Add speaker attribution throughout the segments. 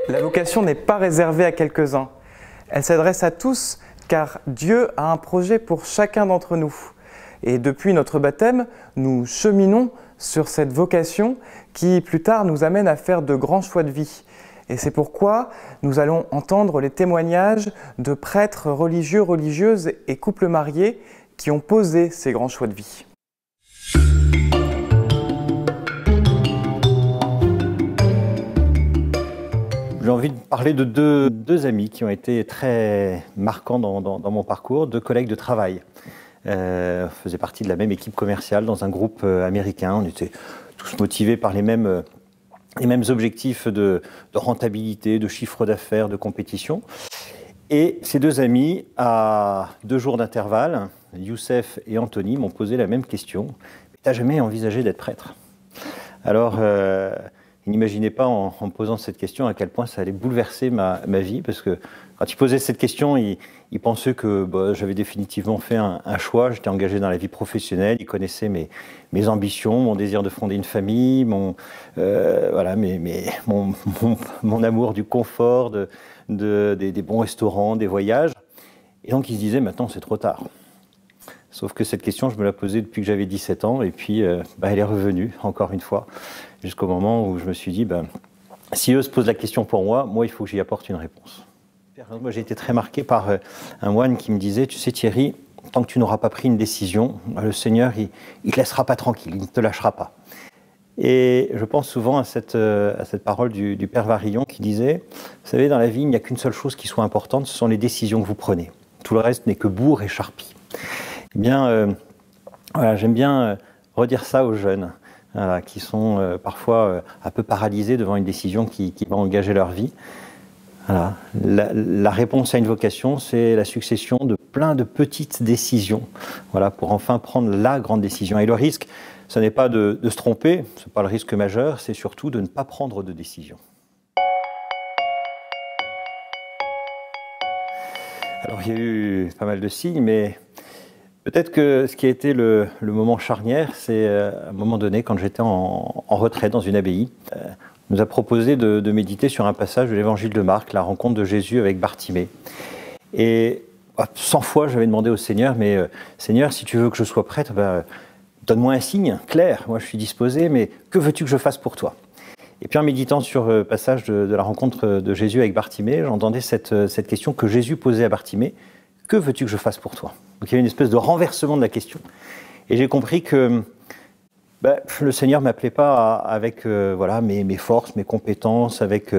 Speaker 1: La vocation n'est pas réservée à quelques-uns. Elle s'adresse à tous car Dieu a un projet pour chacun d'entre nous. Et depuis notre baptême, nous cheminons sur cette vocation qui, plus tard, nous amène à faire de grands choix de vie. Et c'est pourquoi nous allons entendre les témoignages de prêtres religieux, religieuses et couples mariés qui ont posé ces grands choix de vie.
Speaker 2: J'ai envie de parler de deux amis qui ont été très marquants dans mon parcours, deux collègues de travail. On faisait partie de la même équipe commerciale dans un groupe américain. On était tous motivés par les mêmes objectifs de rentabilité, de chiffre d'affaires, de compétition. Et ces deux amis, à 2 jours d'intervalle, Youssef et Anthony m'ont posé la même question. « T'as jamais envisagé d'être prêtre ?» Alors, ils n'imaginaient pas en me posant cette question à quel point ça allait bouleverser ma vie, parce que quand ils posaient cette question, ils pensaient que j'avais définitivement fait un choix, j'étais engagé dans la vie professionnelle, ils connaissaient mes ambitions, mon désir de fonder une famille, mon amour du confort, des bons restaurants, des voyages. Et donc ils se disaient, maintenant c'est trop tard. Sauf que cette question, je me la posais depuis que j'avais 17 ans, et puis elle est revenue, encore une fois, jusqu'au moment où je me suis dit, si eux se posent la question pour moi, il faut que j'y apporte une réponse. Moi, j'ai été très marqué par un moine qui me disait, tu sais Thierry, tant que tu n'auras pas pris une décision, le Seigneur, il ne te laissera pas tranquille, il ne te lâchera pas. Et je pense souvent à cette parole du Père Varillon qui disait, vous savez, dans la vie, il n'y a qu'une seule chose qui soit importante, ce sont les décisions que vous prenez. Tout le reste n'est que bourre et charpie. Eh bien, j'aime bien redire ça aux jeunes, qui sont parfois un peu paralysés devant une décision qui va engager leur vie. Voilà. La réponse à une vocation, c'est la succession de plein de petites décisions, pour enfin prendre la grande décision. Et le risque, ce n'est pas de se tromper, ce n'est pas le risque majeur, c'est surtout de ne pas prendre de décision. Alors il y a eu pas mal de signes, mais peut-être que ce qui a été le moment charnière, c'est à un moment donné, quand j'étais en retraite dans une abbaye, on nous a proposé de méditer sur un passage de l'évangile de Marc, la rencontre de Jésus avec Bartimée. Et 100 fois, j'avais demandé au Seigneur, mais Seigneur, si tu veux que je sois prêtre, donne-moi un signe clair, moi je suis disposé, mais que veux-tu que je fasse pour toi ? Et puis en méditant sur le passage de la rencontre de Jésus avec Bartimée, j'entendais cette question que Jésus posait à Bartimée, que veux-tu que je fasse pour toi ? Donc il y avait une espèce de renversement de la question. Et j'ai compris que le Seigneur ne m'appelait pas avec mes forces, mes compétences, avec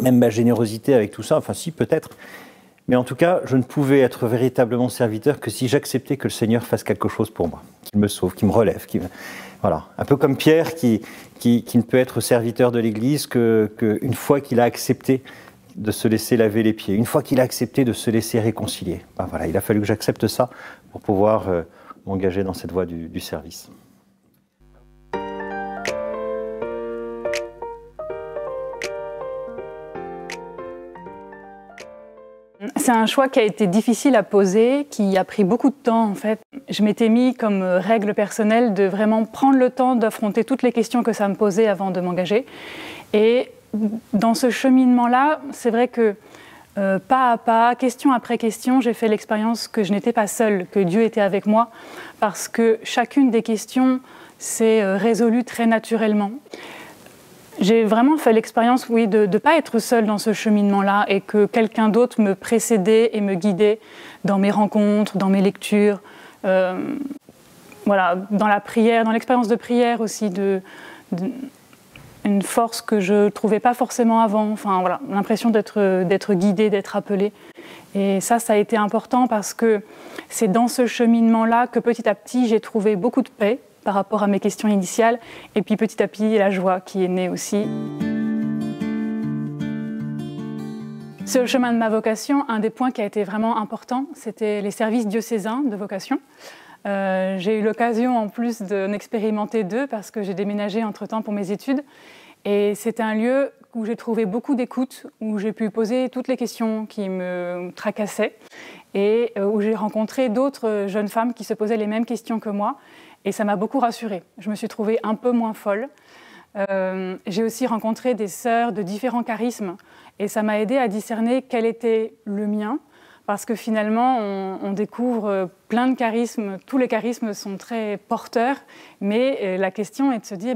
Speaker 2: même ma générosité, avec tout ça. Enfin si, peut-être. Mais en tout cas, je ne pouvais être véritablement serviteur que si j'acceptais que le Seigneur fasse quelque chose pour moi, qu'il me sauve, qu'il me relève. Un peu comme Pierre qui ne peut être serviteur de l'Église qu'une fois qu'il a accepté de se laisser laver les pieds, une fois qu'il a accepté de se laisser réconcilier. Il a fallu que j'accepte ça pour pouvoir m'engager dans cette voie du service.
Speaker 3: C'est un choix qui a été difficile à poser, qui a pris beaucoup de temps en fait. Je m'étais mis comme règle personnelle de vraiment prendre le temps d'affronter toutes les questions que ça me posait avant de m'engager. Et dans ce cheminement-là, c'est vrai que pas à pas, question après question, j'ai fait l'expérience que je n'étais pas seule, que Dieu était avec moi, parce que chacune des questions s'est résolue très naturellement. J'ai vraiment fait l'expérience, de ne pas être seule dans ce cheminement-là et que quelqu'un d'autre me précédait et me guidait dans mes rencontres, dans mes lectures, dans la prière, dans l'expérience de prière aussi, une force que je ne trouvais pas forcément avant. L'impression d'être guidée, d'être appelée. Et ça a été important parce que c'est dans ce cheminement-là que petit à petit, j'ai trouvé beaucoup de paix par rapport à mes questions initiales, et puis petit à petit, la joie qui est née aussi. Sur le chemin de ma vocation, un des points qui a été vraiment important, c'était les services diocésains de vocation. J'ai eu l'occasion en plus d'en expérimenter 2 parce que j'ai déménagé entre-temps pour mes études. Et c'était un lieu où j'ai trouvé beaucoup d'écoute, où j'ai pu poser toutes les questions qui me tracassaient et où j'ai rencontré d'autres jeunes femmes qui se posaient les mêmes questions que moi. Et ça m'a beaucoup rassurée. Je me suis trouvée un peu moins folle. J'ai aussi rencontré des sœurs de différents charismes et ça m'a aidé à discerner quel était le mien, parce que finalement on découvre plein de charismes, tous les charismes sont très porteurs, mais la question est de se dire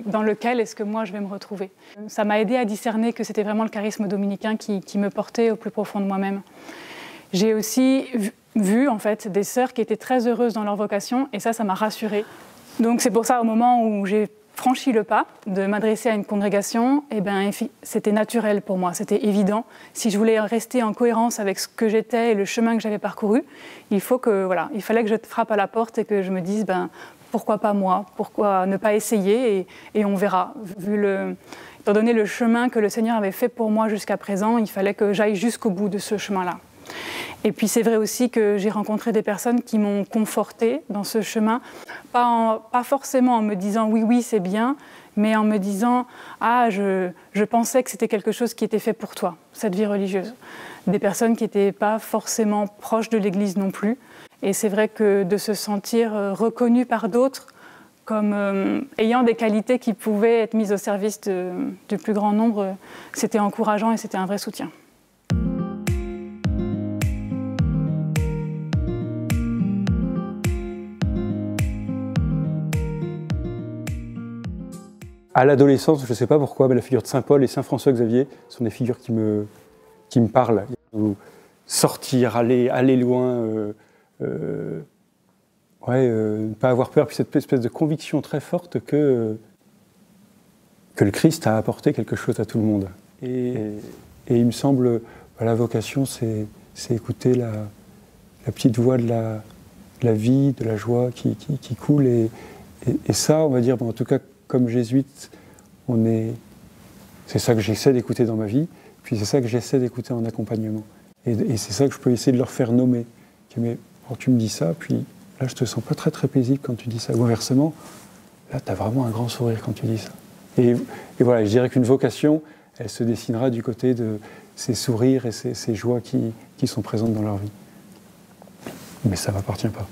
Speaker 3: dans lequel est-ce que moi je vais me retrouver. Ça m'a aidé à discerner que c'était vraiment le charisme dominicain qui me portait au plus profond de moi-même. J'ai aussi vu en fait des sœurs qui étaient très heureuses dans leur vocation et ça m'a rassurée. Donc c'est pour ça au moment où j'ai franchi le pas de m'adresser à une congrégation, c'était naturel pour moi, c'était évident. Si je voulais rester en cohérence avec ce que j'étais et le chemin que j'avais parcouru, il fallait que je frappe à la porte et que je me dise pourquoi pas moi, pourquoi ne pas essayer et on verra. Étant donné le chemin que le Seigneur avait fait pour moi jusqu'à présent, il fallait que j'aille jusqu'au bout de ce chemin-là. Et puis c'est vrai aussi que j'ai rencontré des personnes qui m'ont confortée dans ce chemin, pas forcément en me disant oui c'est bien, mais en me disant je pensais que c'était quelque chose qui était fait pour toi, cette vie religieuse. Des personnes qui n'étaient pas forcément proches de l'Église non plus. Et c'est vrai que de se sentir reconnu par d'autres comme ayant des qualités qui pouvaient être mises au service du plus grand nombre, c'était encourageant et c'était un vrai soutien.
Speaker 4: À l'adolescence, je ne sais pas pourquoi, mais la figure de Saint Paul et Saint François Xavier sont des figures qui me parlent. Sortir, aller loin, ne pas avoir peur, puis cette espèce de conviction très forte que le Christ a apporté quelque chose à tout le monde. Et il me semble, la vocation, c'est écouter la petite voix de la vie, de la joie qui coule. Et ça, on va dire, en tout cas, comme jésuite, c'est ça que j'essaie d'écouter dans ma vie, puis c'est ça que j'essaie d'écouter en accompagnement. Et c'est ça que je peux essayer de leur faire nommer. Mais tu me dis ça, puis là je te sens pas très très paisible quand tu dis ça. Ou inversement, là tu as vraiment un grand sourire quand tu dis ça. Et voilà, je dirais qu'une vocation, elle se dessinera du côté de ces sourires et ces joies qui sont présentes dans leur vie. Mais ça ne m'appartient pas.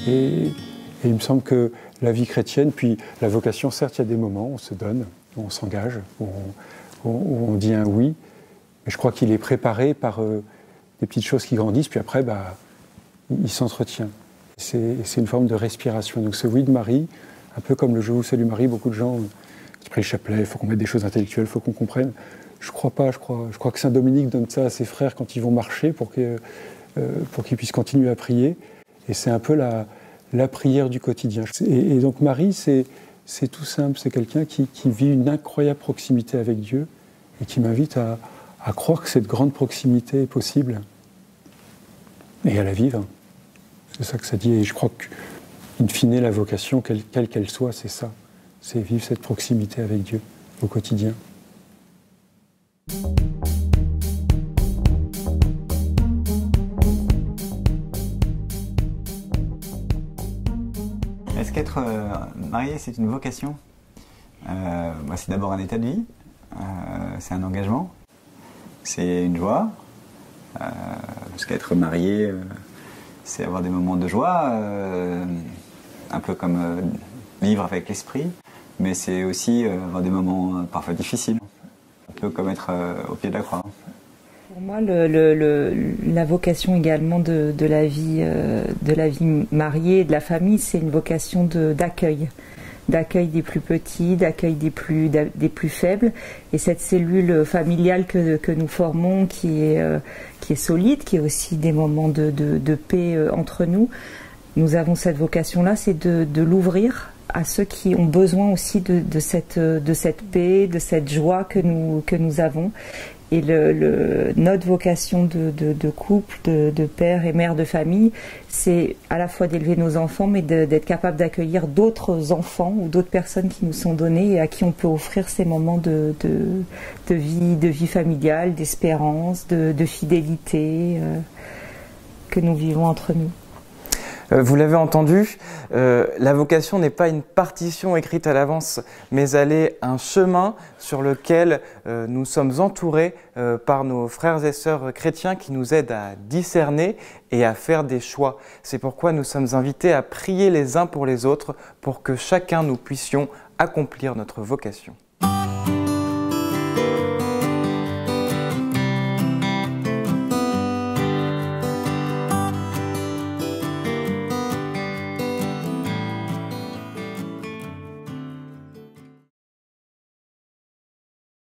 Speaker 4: Et il me semble que la vie chrétienne, puis la vocation, certes, il y a des moments où on se donne, où on s'engage, où on dit un oui, mais je crois qu'il est préparé par des petites choses qui grandissent, puis après, il s'entretient. C'est une forme de respiration. Donc ce oui de Marie, un peu comme le Je vous salue Marie, beaucoup de gens qui prient le chapelet, il faut qu'on mette des choses intellectuelles, il faut qu'on comprenne. Je crois pas, je crois que Saint Dominique donne ça à ses frères quand ils vont marcher pour qu'ils puissent continuer à prier. Et c'est un peu la prière du quotidien. Et donc Marie, c'est tout simple, c'est quelqu'un qui vit une incroyable proximité avec Dieu et qui m'invite à croire que cette grande proximité est possible et à la vivre. C'est ça que ça dit. Et je crois qu'in fine, la vocation, quelle qu'elle soit, c'est ça. C'est vivre cette proximité avec Dieu au quotidien.
Speaker 5: Est-ce qu'être marié, c'est une vocation? C'est d'abord un état de vie, c'est un engagement, c'est une joie, parce qu'être marié, c'est avoir des moments de joie, un peu comme vivre avec l'esprit, mais c'est aussi avoir des moments parfois difficiles, un peu comme être au pied de la croix.
Speaker 6: Pour moi, la vocation également de la vie mariée, de la famille, c'est une vocation d'accueil des plus petits, d'accueil des plus faibles. Et cette cellule familiale que nous formons, qui est solide, qui est aussi des moments de paix entre nous, nous avons cette vocation-là, c'est de l'ouvrir à ceux qui ont besoin aussi de cette paix, de cette joie que nous avons. Et notre vocation de couple, de père et mère de famille, c'est à la fois d'élever nos enfants, mais d'être capable d'accueillir d'autres enfants ou d'autres personnes qui nous sont données et à qui on peut offrir ces moments de vie familiale, d'espérance, de fidélité que nous vivons entre nous.
Speaker 1: Vous l'avez entendu, la vocation n'est pas une partition écrite à l'avance, mais elle est un chemin sur lequel nous sommes entourés par nos frères et sœurs chrétiens qui nous aident à discerner et à faire des choix. C'est pourquoi nous sommes invités à prier les uns pour les autres pour que chacun nous puissions accomplir notre vocation.